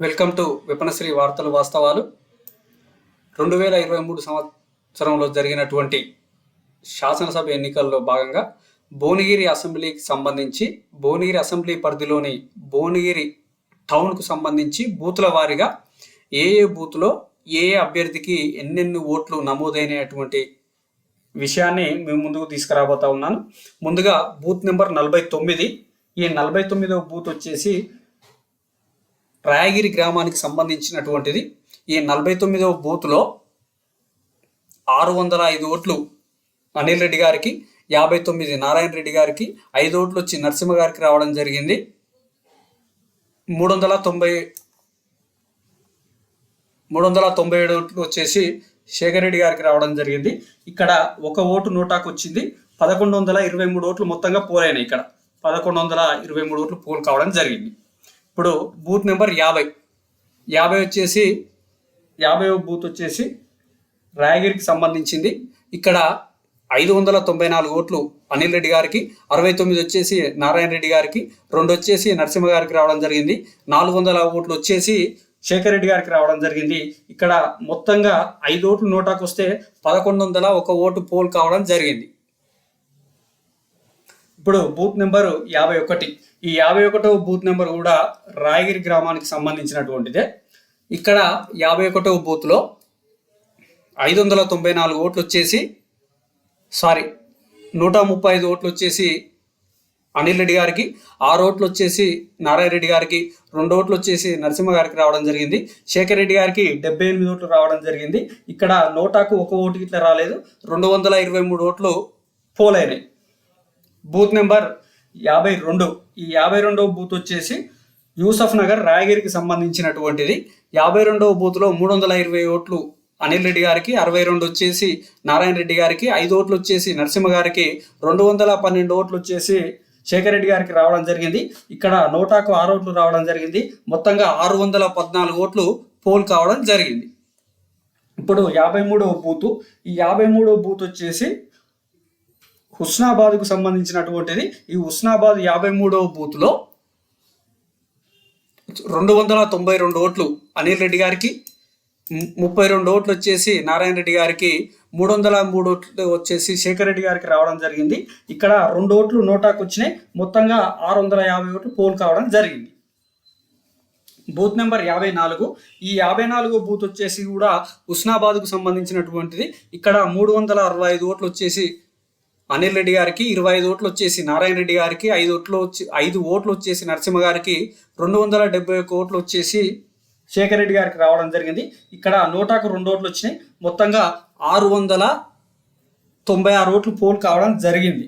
Welcome to విపణశ్రీ వార్తలు వాస్తవాలు. 2023 సంవత్సరంలో జరిగినటువంటి శాసనసభ ఎన్నికల్లో భాగంగా భువనగిరి అసెంబ్లీకి సంబంధించి భువనగిరి అసెంబ్లీ పరిధిలోని భువనగిరి టౌన్కు సంబంధించి బూతుల వారీగా ఏ బూత్లో ఏ అభ్యర్థికి ఎన్నెన్ని ఓట్లు నమోదైనటువంటి విషయాన్ని మేము ముందుకు తీసుకురాబోతా ఉన్నాను. ముందుగా బూత్ నెంబర్ 49. ఈ 49వ బూత్ వచ్చేసి రాయగిరి గ్రామానికి సంబంధించినటువంటిది. ఈ 49వ బూత్లో 605 ఓట్లు అనిల్ రెడ్డి గారికి, 59 నారాయణ రెడ్డి గారికి, 5 ఓట్లు వచ్చి నరసింహ గారికి రావడం జరిగింది. 397 ఓట్లు వచ్చేసి శేఖర్ రెడ్డి గారికి రావడం జరిగింది. ఇక్కడ ఒక ఓటు నోటాకు వచ్చింది. 1123 ఓట్లు మొత్తంగా పోలైనాయి. ఇక్కడ 1123 ఓట్లు పోల్ కావడం జరిగింది. ఇప్పుడు బూత్ నెంబర్ 50 వచ్చేసి 50వ బూత్ వచ్చేసి రాయగిరికి సంబంధించింది. ఇక్కడ 594 ఓట్లు అనిల్ రెడ్డి గారికి, 69 వచ్చేసి నారాయణ రెడ్డి గారికి, 2 వచ్చేసి నరసింహ గారికి రావడం జరిగింది. 400 ఓట్లు వచ్చేసి శేఖర్ రెడ్డి గారికి రావడం జరిగింది. ఇక్కడ మొత్తంగా 5 ఓట్లు నోటాకు వస్తే 1101 ఓటు పోల్ కావడం జరిగింది. ఇప్పుడు బూత్ నెంబరు 51. ఈ 51వ బూత్ నెంబర్ కూడా రాయగిరి గ్రామానికి సంబంధించినటువంటిదే. ఇక్కడ 51వ బూత్లో 594 ఓట్లు వచ్చేసి 135 ఓట్లు వచ్చేసి అనిల్ రెడ్డి గారికి, 6 ఓట్లు వచ్చేసి నారాయణ రెడ్డి గారికి, 2 ఓట్లు వచ్చేసి నరసింహ గారికి రావడం జరిగింది. శేఖర్ రెడ్డి గారికి 78 ఓట్లు రావడం జరిగింది. ఇక్కడ నోటాకు 1 ఓటు ఇట్లా రాలేదు. 223 ఓట్లు పోలైనాయి. Booth number 52. ఈ 52వ బూత్ వచ్చేసి యూసఫ్ నగర్ రాయగిరికి సంబంధించినటువంటిది. 52వ బూత్లో 320 ఓట్లు అనిల్ రెడ్డి గారికి, 62 వచ్చేసి నారాయణ రెడ్డి గారికి, 5 ఓట్లు వచ్చేసి నరసింహ గారికి, 212 ఓట్లు వచ్చేసి శేఖర్ రెడ్డి గారికి రావడం జరిగింది. ఇక్కడ నోటాకు 6 ఓట్లు రావడం జరిగింది. మొత్తంగా 614 ఓట్లు పోల్ కావడం జరిగింది. ఇప్పుడు 53వ బూతు. ఈ 53వ బూత్ వచ్చేసి హుస్నాబాద్కు సంబంధించినటువంటిది. ఈ హుస్నాబాద్ 53వ బూత్లో 292 ఓట్లు అనిల్ రెడ్డి గారికి, 32 ఓట్లు వచ్చేసి నారాయణ రెడ్డి గారికి, 303 ఓట్లు వచ్చేసి శేఖర్ రెడ్డి గారికి రావడం జరిగింది. ఇక్కడ 2 ఓట్లు నోటాకు వచ్చినాయి. మొత్తంగా 650 ఓట్లు పోల్ కావడం జరిగింది. Booth number 54. ఈ 54వ బూత్ వచ్చేసి కూడా హుస్నాబాద్కు సంబంధించినటువంటిది. ఇక్కడ 365 ఓట్లు వచ్చేసి అనిల్ రెడ్డి గారికి, 25 ఓట్లు వచ్చేసి నారాయణ రెడ్డి గారికి, 5 ఓట్లు వచ్చేసి నరసింహ గారికి, 271 ఓట్లు వచ్చేసి శేఖర్ రెడ్డి గారికి రావడం జరిగింది. ఇక్కడ నోటాకు 2 ఓట్లు వచ్చినాయి. మొత్తంగా 696 ఓట్లు పోల్ కావడం జరిగింది.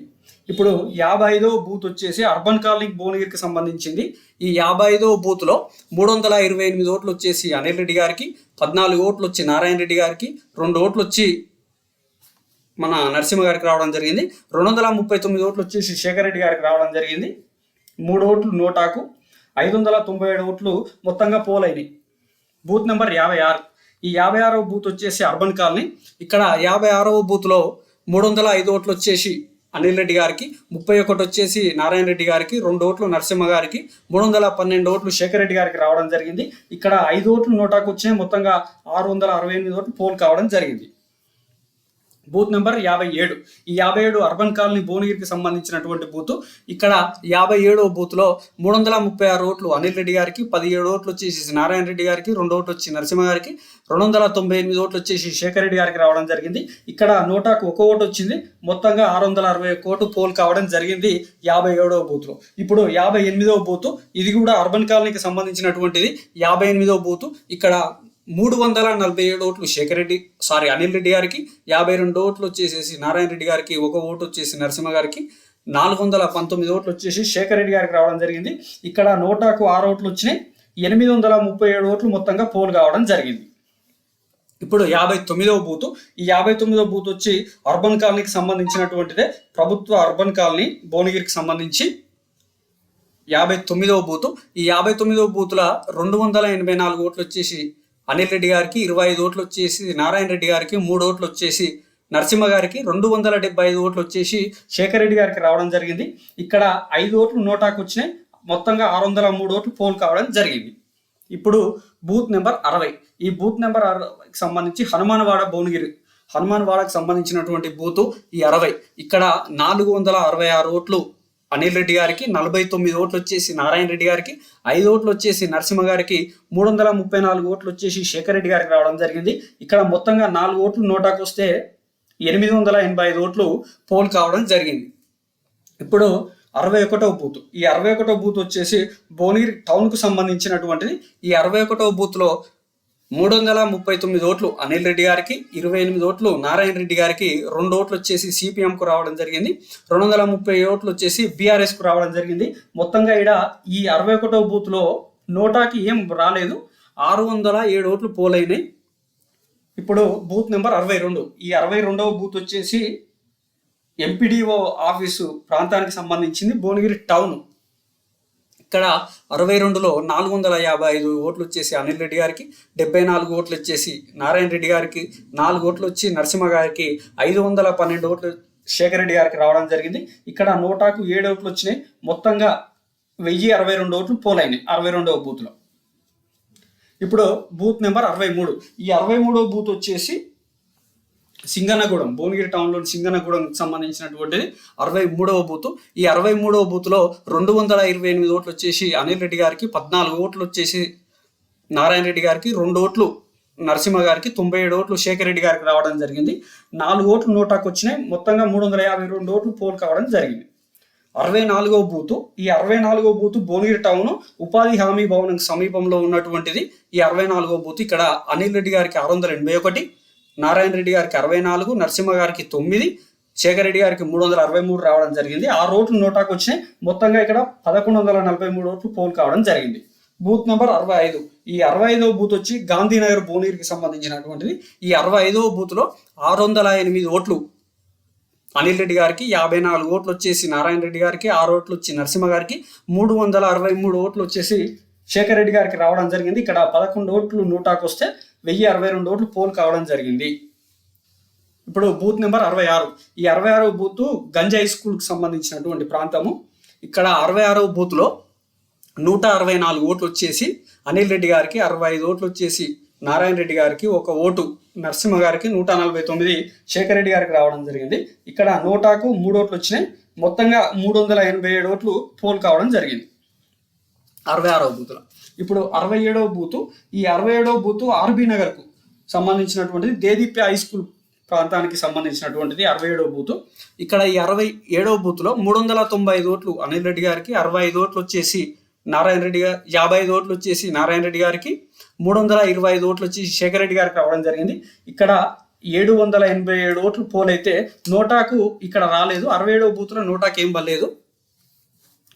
ఇప్పుడు 55వ బూత్ వచ్చేసి అర్బన్ కాలనీ భువనగిరికి సంబంధించింది. ఈ 55వ బూత్లో 328 ఓట్లు వచ్చేసి అనిల్ రెడ్డి గారికి, 14 ఓట్లు వచ్చి నారాయణ రెడ్డి గారికి, 2 ఓట్లు వచ్చి మన నరసింహ గారికి రావడం జరిగింది. 239 ఓట్లు వచ్చేసి శేఖర్ రెడ్డి గారికి రావడం జరిగింది. 3 ఓట్లు నోటాకు, 597 ఓట్లు మొత్తంగా పోలైనవి. Booth number 56. ఈ 56వ బూత్ వచ్చేసి అర్బన్ కాలనీ. ఇక్కడ 56వ బూత్లో 305 ఓట్లు వచ్చేసి అనిల్ రెడ్డి గారికి, 31 వచ్చేసి నారాయణ రెడ్డి గారికి, 2 ఓట్లు నరసింహ గారికి, 312 ఓట్లు శేఖర్ రెడ్డి గారికి రావడం జరిగింది. ఇక్కడ 5 ఓట్లు నోటాకు వచ్చినాయి. మొత్తంగా 668 ఓట్లు పోల్ కావడం జరిగింది. Booth number 57. ఈ 57 అర్బన్ కాలనీ భువనగిరికి సంబంధించినటువంటి బూత్. ఇక్కడ 57వ బూత్లో 336 ఓట్లు అనిల్ రెడ్డి గారికి, 17 ఓట్లు వచ్చేసి నారాయణ రెడ్డి గారికి, 2 ఓట్లు వచ్చి నరసింహ గారికి, 298 ఓట్లు వచ్చేసి శేఖర్ రెడ్డి గారికి రావడం జరిగింది. ఇక్కడ నోటాకు 1 ఓటు వచ్చింది. మొత్తంగా 661 ఓటు పోల్ కావడం జరిగింది 57వ బూత్లో. ఇప్పుడు 58వ బూత్. ఇది కూడా అర్బన్ కాలనీకి సంబంధించినటువంటిది. 58వ బూత్. ఇక్కడ 347 ఓట్లు అనిల్ రెడ్డి గారికి, 52 ఓట్లు వచ్చేసేసి నారాయణ రెడ్డి గారికి, 1 ఓటు వచ్చేసి నరసింహ గారికి, 419 ఓట్లు వచ్చేసి శేఖర్ రెడ్డి గారికి రావడం జరిగింది. ఇక్కడ నోటాకు 6 ఓట్లు వచ్చినాయి. 837 ఓట్లు మొత్తంగా పోల్ కావడం జరిగింది. ఇప్పుడు 59వ బూత్. ఈ 59వ బూత్ వచ్చి అర్బన్ కాలనీకి సంబంధించినటువంటిదే. ప్రభుత్వ అర్బన్ కాలనీ భువనగిరికి సంబంధించి 59వ బూత్. ఈ 59వ బూత్లో 284 ఓట్లు వచ్చేసి అనిల్ రెడ్డి గారికి, 25 ఓట్లు వచ్చేసి నారాయణ రెడ్డి గారికి, 3 ఓట్లు వచ్చేసి నరసింహ గారికి, 275 ఓట్లు వచ్చేసి శేఖర్ రెడ్డి గారికి రావడం జరిగింది. ఇక్కడ 5 ఓట్లు నోటాకు వచ్చినాయి. మొత్తంగా 603 ఓట్లు పోల్ కావడం జరిగింది. ఇప్పుడు బూత్ నెంబర్ 60. ఈ బూత్ నెంబర్ 60కి సంబంధించి హనుమాన్వాడ భువనగిరి హనుమాన్వాడకు సంబంధించినటువంటి బూతు ఈ 60. ఇక్కడ 466 ఓట్లు అనిల్ రెడ్డి గారికి, 49 ఓట్లు వచ్చేసి నారాయణ రెడ్డి గారికి, 5 ఓట్లు వచ్చేసి నరసింహ గారికి, 334 ఓట్లు వచ్చేసి శేఖర్ రెడ్డి గారికి రావడం జరిగింది. ఇక్కడ మొత్తంగా 4 ఓట్లు నోటాకు వస్తే 885 ఓట్లు పోల్ కావడం జరిగింది. ఇప్పుడు 61వ బూత్. ఈ 61వ బూత్ వచ్చేసి భువనగిరి టౌన్కు సంబంధించినటువంటిది. ఈ 61వ బూత్లో 339 ఓట్లు అనిల్ రెడ్డి గారికి, 28 ఓట్లు నారాయణ రెడ్డి గారికి, 2 ఓట్లు వచ్చేసి సిపిఎంకు రావడం జరిగింది, 230 ఓట్లు వచ్చేసి బీఆర్ఎస్కు రావడం జరిగింది. మొత్తంగా ఇక్కడ ఈ 61వ బూత్లో నోటాకి ఏం రాలేదు, 607 ఓట్లు పోలైనాయి. ఇప్పుడు బూత్ నెంబర్ 62. ఈ 62వ బూత్ వచ్చేసి ఎంపీడీఓ ఆఫీసు ప్రాంతానికి సంబంధించింది, భువనగిరి టౌన్. ఇక్కడ 62లో 455 ఓట్లు వచ్చేసి అనిల్ రెడ్డి గారికి, 74 ఓట్లు వచ్చేసి నారాయణ రెడ్డి గారికి, 4 ఓట్లు వచ్చి నరసింహ గారికి, 512 ఓట్లు శేఖర్ రెడ్డి గారికి రావడం జరిగింది. ఇక్కడ నోటాకు 7 ఓట్లు వచ్చినాయి. మొత్తంగా 1062 ఓట్లు పోలైనాయి 62వ బూత్లో. ఇప్పుడు బూత్ నెంబర్ 63. ఈ 63వ బూత్ వచ్చేసి సింగనగూడెం, భువనగిరి టౌన్లోని సింగనగూడెంకి సంబంధించినటువంటిది 63వ బూత్. ఈ 63వ బూత్లో 228 ఓట్లు వచ్చేసి అనిల్ రెడ్డి గారికి, 14 ఓట్లు వచ్చేసి నారాయణ రెడ్డి గారికి, 2 ఓట్లు నరసింహ గారికి, 97 ఓట్లు శేఖర్ రెడ్డి గారికి రావడం జరిగింది. 4 ఓట్లు నోటాకు వచ్చినాయి. మొత్తంగా 352 ఓట్లు పోల్ కావడం జరిగింది. 64వ బూత్. ఈ 64వ బూత్ భువనగిరి టౌన్ ఉపాధి హామీ భవనం సమీపంలో ఉన్నటువంటిది ఈ 64వ బూత్. ఇక్కడ అనిల్ రెడ్డి గారికి 681, నారాయణ రెడ్డి గారికి 64, నరసింహ గారికి 9, శేఖర్ రెడ్డి గారికి 363 రావడం జరిగింది. 6 ఓట్లు నోటాకు వచ్చినాయి. మొత్తంగా ఇక్కడ 1143 ఓట్లు పోల్ కావడం జరిగింది. Booth number 65. ఈ 65వ బూత్ వచ్చి గాంధీనగర్ భువనగిరికి సంబంధించినటువంటిది. ఈ 65వ బూత్లో 608 ఓట్లు అనిల్ రెడ్డి గారికి, 54 ఓట్లు వచ్చేసి నారాయణ రెడ్డి గారికి, 6 ఓట్లు వచ్చి నరసింహ గారికి, 363 ఓట్లు వచ్చేసి శేఖర్ రెడ్డి గారికి రావడం జరిగింది. ఇక్కడ 11 ఓట్లు నోటాకు వస్తే 1062 ఓట్లు పోల్ కావడం జరిగింది. ఇప్పుడు బూత్ నెంబర్ 66. ఈ 66వ బూత్ గంజాయి స్కూల్కి సంబంధించినటువంటి ప్రాంతము. ఇక్కడ 66వ బూత్లో 164 ఓట్లు వచ్చేసి అనిల్ రెడ్డి గారికి, 65 ఓట్లు వచ్చేసి నారాయణ రెడ్డి గారికి, 1 ఓటు నరసింహ గారికి, 149 శేఖర్ రెడ్డి గారికి రావడం జరిగింది. ఇక్కడ నోటాకు 3 ఓట్లు వచ్చినాయి. మొత్తంగా 387 ఓట్లు పోల్ కావడం జరిగింది 66వ బూత్లో. ఇప్పుడు 67వ బూత్. ఈ 67వ బూత్ ఆర్బీ నగర్కు సంబంధించినటువంటిది, దేదీప్య హై స్కూల్ ప్రాంతానికి సంబంధించినటువంటిది 67వ బూత్. ఇక్కడ ఈ 67వ బూత్లో 395 ఓట్లు అనిల్ రెడ్డి గారికి, 65 ఓట్లు వచ్చేసి నారాయణ రెడ్డి గారు, 55 ఓట్లు వచ్చేసి నారాయణ రెడ్డి గారికి, 325 ఓట్లు వచ్చి శేఖర్ రెడ్డి గారికి రావడం జరిగింది. ఇక్కడ 787 ఓట్లు పోలైతే నోటాకు ఇక్కడ రాలేదు. 67వ బూత్లో నోటాకు ఏం పర్లేదు.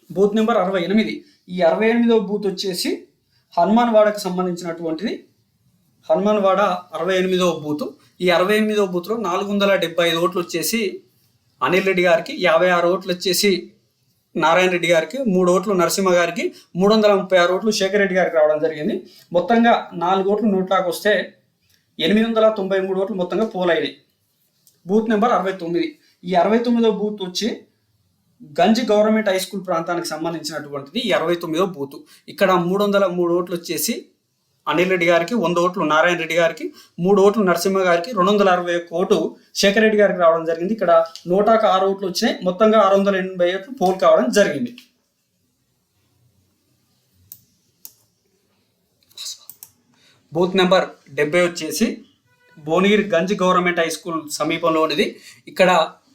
Booth number 68. ఈ 68వ బూత్ వచ్చేసి హనుమాన్వాడకు సంబంధించినటువంటిది. హనుమాన్వాడ 68వ బూత్. ఈ 68వ బూత్లో 475 ఓట్లు వచ్చేసి అనిల్ రెడ్డి గారికి, 56 ఓట్లు వచ్చేసి నారాయణ రెడ్డి గారికి, 3 ఓట్లు నరసింహ గారికి, 336 ఓట్లు శేఖర్ రెడ్డి గారికి రావడం జరిగింది. మొత్తంగా 4 ఓట్లు నోట్లాకు వస్తే 893 ఓట్లు మొత్తంగా పోలైనాయి. Booth number 69. ఈ 69వ బూత్ వచ్చి గంజ్ గవర్నమెంట్ హై స్కూల్ ప్రాంతానికి సంబంధించినటువంటిది ఈ 69వ బూత్. ఇక్కడ 303 ఓట్లు వచ్చేసి అనిల్ రెడ్డి గారికి, 100 ఓట్లు నారాయణ రెడ్డి గారికి, 3 ఓట్లు నరసింహ గారికి, 261 ఓటు శేఖర్ రెడ్డి గారికి రావడం జరిగింది. ఇక్కడ నోటాకు 6 ఓట్లు వచ్చినాయి. మొత్తంగా 680 ఓట్లు పోల్ కావడం జరిగింది. బూత్ నెంబర్ 70 వచ్చేసి Bhuvanagiri Ganj government high school సమీపంలోనిది. ఇక్కడ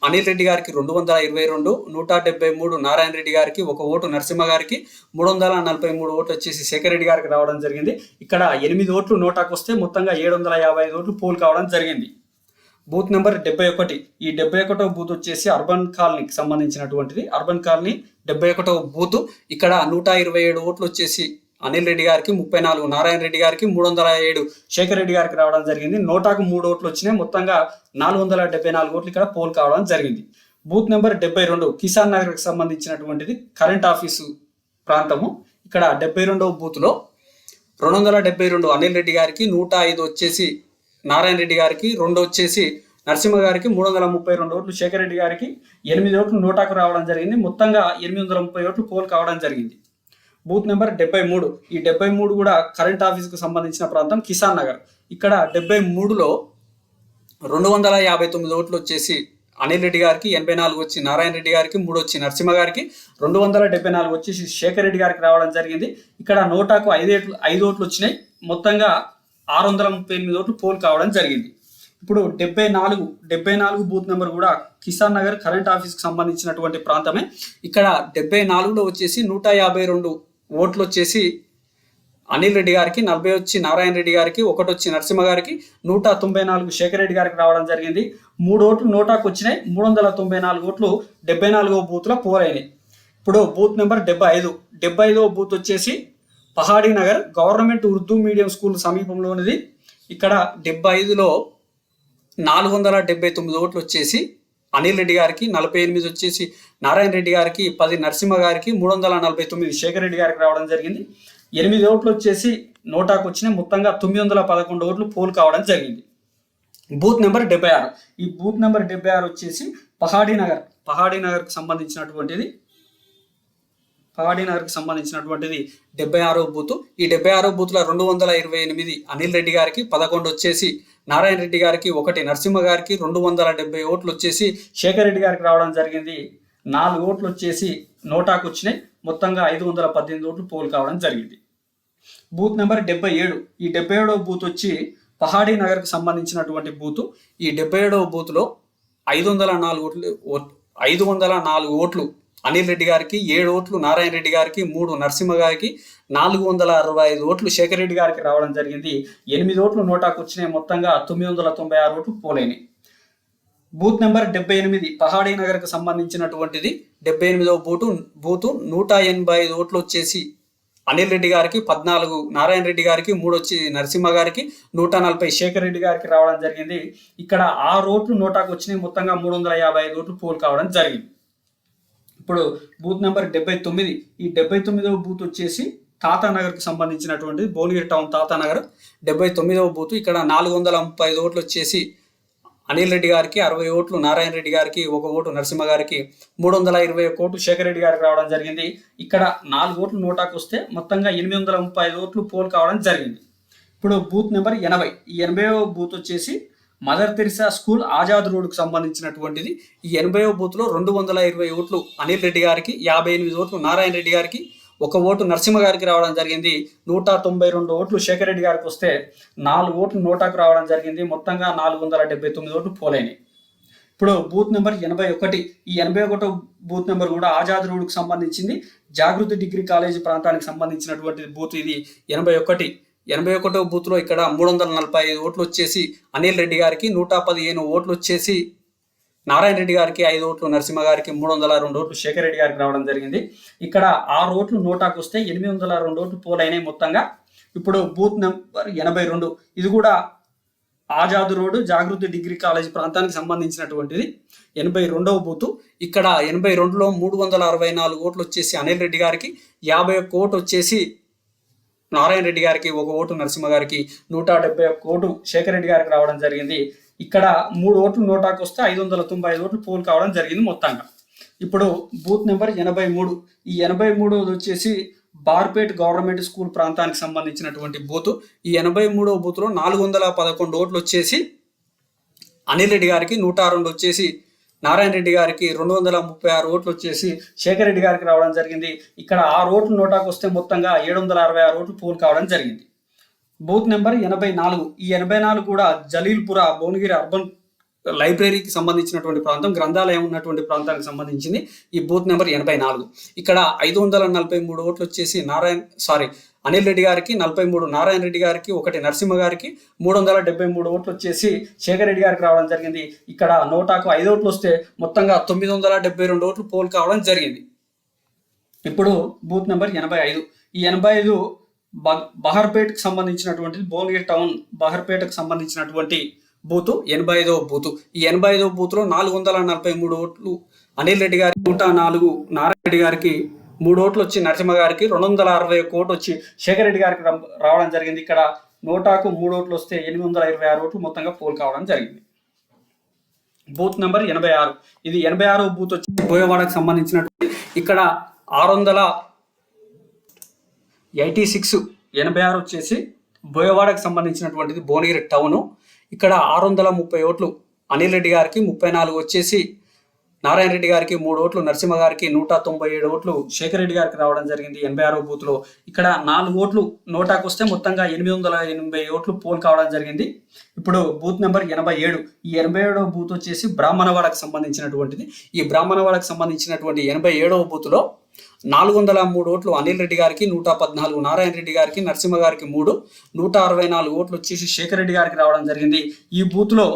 అనిల్ రెడ్డి గారికి 222, 173 నారాయణ రెడ్డి గారికి, 1 ఓటు నరసింహ గారికి, 343 ఓట్లు వచ్చేసి శేఖర్ రెడ్డి గారికి రావడం జరిగింది. ఇక్కడ 8 ఓట్లు నోటాకు వస్తే మొత్తంగా 755 ఓట్లు పోల్ కావడం జరిగింది. Booth number 71. ఈ 71వ బూత్ వచ్చేసి అర్బన్ కాలనీకి సంబంధించినటువంటిది. అర్బన్ కాలనీ 71వ బూత్. ఇక్కడ 127 ఓట్లు వచ్చేసి అనిల్ రెడ్డి గారికి, 34 నారాయణ రెడ్డి గారికి, 307 శేఖర్ రెడ్డి గారికి రావడం జరిగింది. నోటాకు 3 ఓట్లు వచ్చినాయి. మొత్తంగా 474 ఓట్లు ఇక్కడ పోల్ కావడం జరిగింది. బూత్ నెంబర్ 72 కిసాన్ నగర్కి సంబంధించినటువంటిది కరెంట్ ఆఫీసు ప్రాంతము. ఇక్కడ 72వ బూత్లో 272 అనిల్ రెడ్డి గారికి, 105 వచ్చేసి నారాయణ రెడ్డి గారికి, 2 వచ్చేసి నరసింహ గారికి, 332 ఓట్లు శేఖర్ రెడ్డి గారికి, 8 ఓట్లు నోటాకు రావడం జరిగింది. మొత్తంగా 830 ఓట్లు పోల్ కావడం జరిగింది. Booth number 73. ఈ 73 కూడా కరెంట్ ఆఫీస్కు సంబంధించిన ప్రాంతం కిసాన్ నగర్. ఇక్కడ 73లో 259 ఓట్లు వచ్చేసి అనిల్ రెడ్డి గారికి, 84 వచ్చి నారాయణ రెడ్డి గారికి, 3 వచ్చి నరసింహ గారికి, 274 వచ్చేసి శేఖర్ రెడ్డి గారికి రావడం జరిగింది. ఇక్కడ నోటాకు 5 ఓట్లు వచ్చినాయి. మొత్తంగా 638 ఓట్లు పోల్ కావడం జరిగింది. ఇప్పుడు 74 బూత్ నెంబర్ కూడా కిసాన్ నగర్ కరెంట్ ఆఫీస్కి సంబంధించినటువంటి ప్రాంతమే. ఇక్కడ 74లో వచ్చేసి 152 ఓట్లు వచ్చేసి అనిల్ రెడ్డి గారికి, 40 వచ్చి నారాయణ రెడ్డి గారికి, 1 వచ్చి నరసింహ గారికి, 194 శేఖర్ రెడ్డి గారికి రావడం జరిగింది. 3 ఓట్లు నోటాకు వచ్చినాయి. 394 ఓట్లు 74వ బూత్లో పోలైనాయి. ఇప్పుడు బూత్ నెంబర్ 75వ బూత్ వచ్చేసి Pahadi Nagar government Urdu medium school సమీపంలోనిది. ఇక్కడ 75లో 479 ఓట్లు వచ్చేసి అనిల్ రెడ్డి గారికి, 48 వచ్చేసి నారాయణ రెడ్డి గారికి, 10 నరసింహ గారికి, 349 శేఖర్ రెడ్డి గారికి రావడం జరిగింది. 8 ఓట్లు వచ్చేసి నోటాకు వచ్చినాయి. మొత్తంగా 911 ఓట్లు పోల్ కావడం జరిగింది. Booth number 76. ఈ బూత్ నెంబర్ 76 వచ్చేసి పహాడీ నగర్కి సంబంధించినటువంటిది 76వ బూత్. ఈ 76వ బూత్లో 228 అనిల్ రెడ్డి గారికి, 11 వచ్చేసి నారాయణ రెడ్డి గారికి, 1 నరసింహ గారికి, 270 ఓట్లు వచ్చేసి శేఖర్ రెడ్డి గారికి రావడం జరిగింది. 4 ఓట్లు వచ్చేసి నోటాకు వచ్చినాయి. మొత్తంగా 518 ఓట్లు పోల్ కావడం జరిగింది. Booth number 77. ఈ 77వ బూత్ వచ్చి పహాడీ నగర్కి సంబంధించినటువంటి బూత్. ఈ 77వ బూత్లో 504 ఓట్లు అనిల్ రెడ్డి గారికి, 7 ఓట్లు నారాయణ రెడ్డి గారికి, 3 నరసింహ గారికి, 465 ఓట్లు శేఖర్ రెడ్డి గారికి రావడం జరిగింది. 8 ఓట్లు నోటాకు వచ్చినాయి. మొత్తంగా 996 ఓట్లు పోలైనాయి. బూత్ నెంబర్ 78 పహాడీ నగర్కి సంబంధించినటువంటిది 78వ బూతు 185 ఓట్లు వచ్చేసి అనిల్ రెడ్డి గారికి, 14 నారాయణ రెడ్డి గారికి, 3 వచ్చి నరసింహ గారికి, 140 శేఖర్ రెడ్డి గారికి రావడం జరిగింది. ఇక్కడ 6 ఓట్లు నోటాకు వచ్చినాయి. మొత్తంగా 355 ఓట్లు పోల్ కావడం జరిగింది. ఇప్పుడు బూత్ నెంబర్ 79. ఈ 79వ బూత్ వచ్చేసి తాతానగర్కి సంబంధించినటువంటి భువనగిరి టౌన్ తాతానగర్ 79వ బూత్. ఇక్కడ 435 ఓట్లు వచ్చేసి అనిల్ రెడ్డి గారికి, 60 ఓట్లు నారాయణ రెడ్డి గారికి, 1 ఓటు నరసింహ గారికి, 321 ఓట్లు శేఖర్ రెడ్డి గారికి రావడం జరిగింది. ఇక్కడ 4 ఓట్లు నోటాకు వస్తే మొత్తంగా 835 ఓట్లు పోల్ కావడం జరిగింది. ఇప్పుడు బూత్ నెంబర్ 80. ఈ 80వ బూత్ వచ్చేసి మదర్ తెరిసా స్కూల్ ఆజాద్ రోడ్కు సంబంధించినటువంటిది. ఈ 80వ బూత్లో 220 ఓట్లు అనిల్ రెడ్డి గారికి, 58 ఓట్లు నారాయణ రెడ్డి గారికి, 1 ఓటు నరసింహ గారికి రావడం జరిగింది. 192 ఓట్లు శేఖర్ రెడ్డి గారికి వస్తే 4 ఓట్లు నోటాకు రావడం జరిగింది. మొత్తంగా 479 ఓట్లు పోలైనాయి. ఇప్పుడు బూత్ నెంబర్ 81. ఈ 81వ బూత్ నెంబర్ కూడా ఆజాద్ రోడ్కు సంబంధించింది. జాగృతి డిగ్రీ కాలేజీ ప్రాంతానికి సంబంధించినటువంటి బూత్ ఇది 81వ బూత్లో ఇక్కడ 345 ఓట్లు వచ్చేసి అనిల్ రెడ్డి గారికి, 115 ఓట్లు వచ్చేసి నారాయణ రెడ్డి గారికి, 5 ఓట్లు నరసింహ గారికి, 302 ఓట్లు శేఖర్ రెడ్డి గారికి రావడం జరిగింది. ఇక్కడ 6 ఓట్లు నోటాకు వస్తే 802 ఓట్లు పోలైనాయి మొత్తంగా. ఇప్పుడు బూత్ నెంబర్ 82. ఇది కూడా ఆజాద్ రోడ్ జాగృతి డిగ్రీ కాలేజ్ ప్రాంతానికి సంబంధించినటువంటిది 82వ బూతు. ఇక్కడ 82లో 364 ఓట్లు వచ్చేసి అనిల్ రెడ్డి గారికి, 51 ఓటు వచ్చేసి నారాయణ రెడ్డి గారికి, 1 ఓటు నరసింహ గారికి, 171 ఓటు శేఖర్ రెడ్డి గారికి రావడం జరిగింది. ఇక్కడ 3 ఓట్లు నోటాకు వస్తే 595 ఓట్లు పోల్ కావడం జరిగింది మొత్తంగా. ఇప్పుడు బూత్ నెంబర్ 83. ఈ 83వ వచ్చేసి బార్పేట్ గవర్నమెంట్ స్కూల్ ప్రాంతానికి సంబంధించినటువంటి బూత్. ఈ 83వ బూత్లో 411 ఓట్లు వచ్చేసి అనిల్ రెడ్డి గారికి, 102 వచ్చేసి నారాయణ రెడ్డి గారికి, 236 ఓట్లు వచ్చేసి శేఖర్ రెడ్డి గారికి రావడం జరిగింది. ఇక్కడ 6 ఓట్లు నోటాకు వస్తే మొత్తంగా 766 ఓట్లు పోల్ కావడం జరిగింది. Booth number 84. ఈ 84 కూడా జలీల్పుర భువనగిరి అర్బన్ లైబ్రరీకి సంబంధించినటువంటి ప్రాంతం, గ్రంథాలయం ఉన్నటువంటి ప్రాంతానికి సంబంధించింది. ఈ బూత్ నెంబర్ 84. ఇక్కడ 543 ఓట్లు వచ్చేసి అనిల్ రెడ్డి గారికి, 43 నారాయణ రెడ్డి గారికి, 1 నరసింహ గారికి, 373 ఓట్లు వచ్చేసి శేఖర్ రెడ్డి గారికి రావడం జరిగింది. ఇక్కడ నోటాకు 5 ఓట్లు వస్తే మొత్తంగా 972 ఓట్లు పోల్ కావడం జరిగింది. ఇప్పుడు బూత్ నెంబర్ 85. ఈ 85 బహర్పేట్కి సంబంధించినటువంటిది భువనగిరి టౌన్ బహర్పేటకు సంబంధించినటువంటి బూతు 85వ బూతు. ఈ 85వ బూత్లో 443 ఓట్లు అనిల్ రెడ్డి గారికి, 104 నారాయణ రెడ్డి గారికి, 3 ఓట్లు వచ్చి నరసింహ గారికి, 261 ఓట్లు వచ్చి శేఖర్ రెడ్డి గారికి రావడం జరిగింది. ఇక్కడ నోటాకు 3 ఓట్లు వస్తే 826 ఓట్లు మొత్తంగా పోల్ కావడం జరిగింది. Booth number 86. ఇది 86వ బూత్ వచ్చి బోయవాడకు సంబంధించినటువంటి. ఇక్కడ 86 86 వచ్చేసి బోయవాడకు సంబంధించినటువంటిది భువనగిరి టౌను. ఇక్కడ 630 ఓట్లు అనిల్ రెడ్డి గారికి, 34 వచ్చేసి నారాయణ రెడ్డి గారికి, 3 ఓట్లు నరసింహ గారికి, 197 ఓట్లు శేఖర్ రెడ్డి గారికి రావడం జరిగింది 86వ బూత్లో. ఇక్కడ 4 ఓట్లు నోటాకు వస్తే మొత్తంగా 880 ఓట్లు పోల్ కావడం జరిగింది. ఇప్పుడు బూత్ నెంబర్ 87. ఈ 87వ బూత్ వచ్చేసి బ్రాహ్మణవాడకు సంబంధించినటువంటిది. ఈ బ్రాహ్మణవాడకు సంబంధించినటువంటి 87వ బూత్లో 403 ఓట్లు అనిల్ రెడ్డి గారికి, 114 నారాయణ రెడ్డి గారికి, నరసింహ గారికి 3, 164 ఓట్లు వచ్చేసి శేఖర్ రెడ్డి గారికి రావడం జరిగింది. ఈ బూత్లో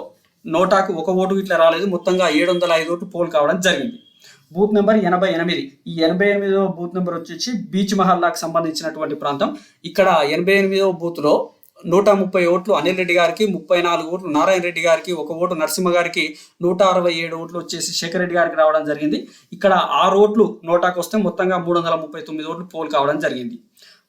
నోటాకు 1 ఓటు ఇట్లా రాలేదు. మొత్తంగా 705 ఓట్లు పోల్ కావడం జరిగింది. Booth number 88. ఈ 88వ బూత్ నెంబర్ వచ్చేసి బీచ్ మహల్లాకు సంబంధించినటువంటి ప్రాంతం. ఇక్కడ 88వ బూత్లో 130 ఓట్లు అనిల్ రెడ్డి గారికి, 34 ఓట్లు నారాయణ రెడ్డి గారికి, 1 ఓటు నరసింహ గారికి, 167 ఓట్లు వచ్చేసి శేఖర్ రెడ్డి గారికి రావడం జరిగింది. ఇక్కడ 6 ఓట్లు నోటాకు వస్తే మొత్తంగా 339 ఓట్లు పోల్ కావడం జరిగింది.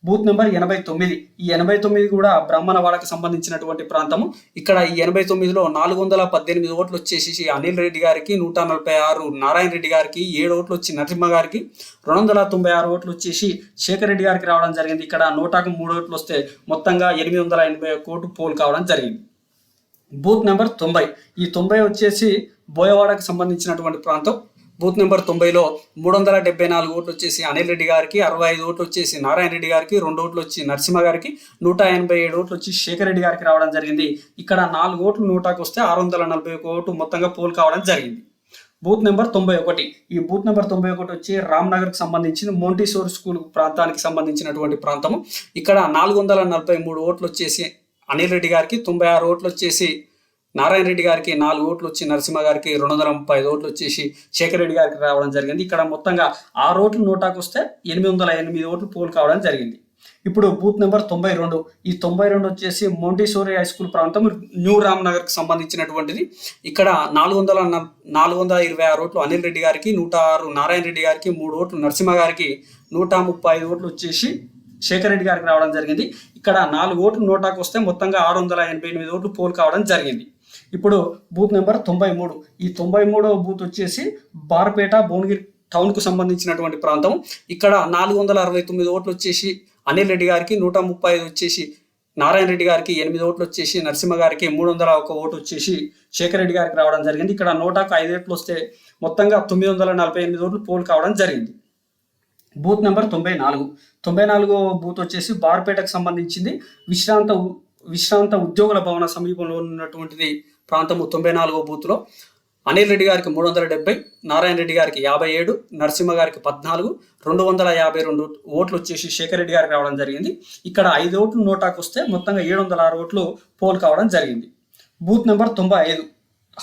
Booth number 89. ఈ 89 కూడా బ్రాహ్మణవాడకు సంబంధించినటువంటి ప్రాంతము. ఇక్కడ ఈ 89లో 418 ఓట్లు వచ్చేసి అనిల్ రెడ్డి గారికి, 146 నారాయణ రెడ్డి గారికి, 7 ఓట్లు వచ్చి నరసింహ గారికి, 296 ఓట్లు వచ్చేసి శేఖర్ రెడ్డి గారికి రావడం జరిగింది. ఇక్కడ నోటాకు 3 ఓట్లు వస్తే మొత్తంగా 881 ఓట్లు పోల్ కావడం జరిగింది. Booth number 90. ఈ 90 వచ్చేసి బోయవాడకు సంబంధించినటువంటి ప్రాంతం. బూత్ నెంబర్ 90లో 374 ఓట్లు వచ్చేసి అనిల్ రెడ్డి గారికి, 65 ఓట్లు వచ్చేసి నారాయణ రెడ్డి గారికి, 2 ఓట్లు వచ్చి నరసింహ గారికి, 187 ఓట్లు వచ్చి శేఖర్ రెడ్డి గారికి రావడం జరిగింది. ఇక్కడ 4 ఓట్లు నోటాకు వస్తే 641 ఓట్లు మొత్తంగా పోల్ కావడం జరిగింది. Booth number 91. ఈ బూత్ నెంబర్ 91 వచ్చి రామ్నగర్కి సంబంధించిన మోంటిసోర్ స్కూల్ ప్రాంతానికి సంబంధించినటువంటి ప్రాంతము. ఇక్కడ 443 ఓట్లు వచ్చేసి అనిల్ రెడ్డి గారికి, 96 ఓట్లు వచ్చేసి నారాయణ రెడ్డి గారికి, 4 ఓట్లు వచ్చి నరసింహ గారికి, 235 ఓట్లు వచ్చేసి శేఖర్ రెడ్డి గారికి రావడం జరిగింది. ఇక్కడ మొత్తంగా 6 ఓట్లు నోటాకు వస్తే 808 ఓట్లు పోల్ కావడం జరిగింది. ఇప్పుడు బూత్ నెంబర్ 92. ఈ 92 వచ్చేసి మోంటిసోరీ హై స్కూల్ ప్రాంతం, న్యూ రామ్నగర్కి సంబంధించినటువంటిది. ఇక్కడ 426 ఓట్లు అనిల్ రెడ్డి గారికి, 106 నారాయణ రెడ్డి గారికి, 3 ఓట్లు నరసింహ గారికి, 135 ఓట్లు వచ్చేసి శేఖర్ రెడ్డి గారికి రావడం జరిగింది. ఇక్కడ 4 ఓట్లు నోటాకు వస్తే మొత్తంగా 688 ఓట్లు పోల్ కావడం జరిగింది. ఇప్పుడు బూత్ నెంబర్ 93. ఈ 93వ బూత్ వచ్చేసి బార్పేట భువనగిరి టౌన్కు సంబంధించినటువంటి ప్రాంతం. ఇక్కడ 469 ఓట్లు వచ్చేసి అనిల్ రెడ్డి గారికి, 135 వచ్చేసి నారాయణ రెడ్డి గారికి, 8 ఓట్లు వచ్చేసి నరసింహ గారికి, 301 ఓటు వచ్చేసి శేఖర్ రెడ్డి గారికి రావడం జరిగింది. ఇక్కడ నోటాకు 5 ఓట్లు వస్తే మొత్తంగా 948 ఓట్లు పోల్ కావడం జరిగింది. Booth number 94. 94వ బూత్ వచ్చేసి బార్పేటకు సంబంధించింది. విశ్రాంత ఉద్యోగుల భవన సమీపంలో ఉన్నటువంటిది ప్రాంతము. 94వ బూత్లో అనిల్ రెడ్డి గారికి 370, నారాయణ రెడ్డి గారికి 57, నరసింహ గారికి 14, 252 ఓట్లు వచ్చేసి శేఖర్ రెడ్డి గారికి రావడం జరిగింది. ఇక్కడ 5 ఓట్లు నోటాకు వస్తే మొత్తంగా 706 ఓట్లు పోల్ కావడం జరిగింది. Booth number 95.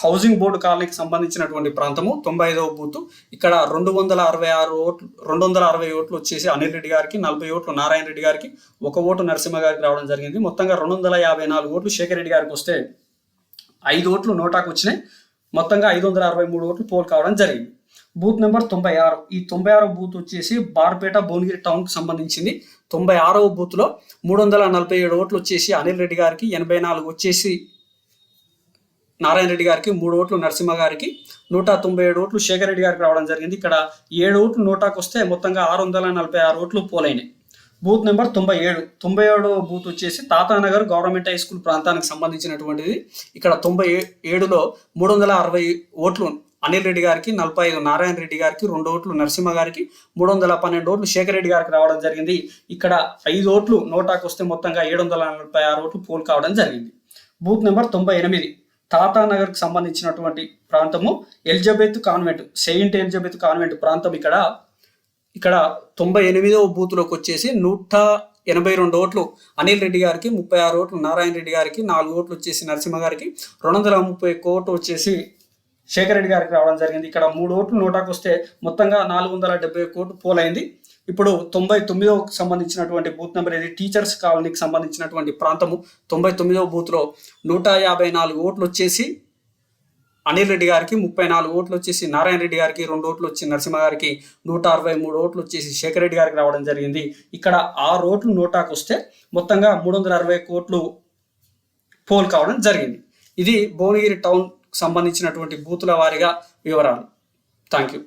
హౌసింగ్ బోర్డు కాలనీకి సంబంధించినటువంటి ప్రాంతము. 95వ బూత్. ఇక్కడ 260 ఓట్లు వచ్చేసి అనిల్ రెడ్డి గారికి, 40 ఓట్లు నారాయణ రెడ్డి గారికి, 1 ఓటు నరసింహ గారికి రావడం జరిగింది. మొత్తంగా 254 ఓట్లు శేఖర్ రెడ్డి గారికి వస్తే 5 ఓట్లు నోటాకు వచ్చినాయి. మొత్తంగా 563 ఓట్లు పోల్ కావడం జరిగింది. Booth number 96. ఈ 96వ బూత్ వచ్చేసి బార్పేట భువనగిరి టౌన్కి సంబంధించింది. 96వ బూత్లో 347 ఓట్లు వచ్చేసి అనిల్ రెడ్డి గారికి, 84 వచ్చేసి నారాయణ రెడ్డి గారికి, 3 ఓట్లు నరసింహ గారికి, 197 ఓట్లు శేఖర్ రెడ్డి గారికి రావడం జరిగింది. ఇక్కడ 7 ఓట్లు నోటాకు వస్తే మొత్తంగా 646 ఓట్లు పోలైనాయి. Booth number 97. 97వ బూత్ వచ్చేసి తాతానగర్ గవర్నమెంట్ హై స్కూల్ ప్రాంతానికి సంబంధించినటువంటిది. ఇక్కడ 97లో 360 ఓట్లు అనిల్ రెడ్డి గారికి, 45 నారాయణ రెడ్డి గారికి, 2 ఓట్లు నరసింహ గారికి, 312 ఓట్లు శేఖర్ రెడ్డి గారికి రావడం జరిగింది. ఇక్కడ 5 ఓట్లు నోటాకు వస్తే మొత్తంగా 746 ఓట్లు పోల్ కావడం జరిగింది. Booth number 98. తాతానగర్కి సంబంధించినటువంటి ప్రాంతము Elizabeth convent, Saint Elizabeth convent ప్రాంతం. ఇక్కడ 98వ బూత్లోకి వచ్చేసి 182 ఓట్లు అనిల్ రెడ్డి గారికి, 36 ఓట్లు నారాయణ రెడ్డి గారికి, 4 ఓట్లు వచ్చేసి నరసింహ గారికి, 231 ఓట్లు వచ్చేసి శేఖర్ రెడ్డి గారికి రావడం జరిగింది. ఇక్కడ 3 ఓట్లు నోటాకు వస్తే మొత్తంగా 471 ఓట్లు పోలైంది. ఇప్పుడు 99వ సంబంధించినటువంటి బూత్ నెంబర్ ఇది టీచర్స్ కాలనీకి సంబంధించినటువంటి ప్రాంతము. 99వ బూత్లో 154 ఓట్లు వచ్చేసి అనిల్ రెడ్డి గారికి, 34 ఓట్లు వచ్చేసి నారాయణ రెడ్డి గారికి, 2 ఓట్లు వచ్చి నరసింహ గారికి, 163 ఓట్లు వచ్చేసి శేఖర్ రెడ్డి గారికి రావడం జరిగింది. ఇక్కడ 6 ఓట్లు నోటాకు వస్తే మొత్తంగా 360 ఓట్లు పోల్ కావడం జరిగింది. ఇది భువనగిరి టౌన్ సంబంధించినటువంటి బూతుల వారీగా వివరాలు. Thank you.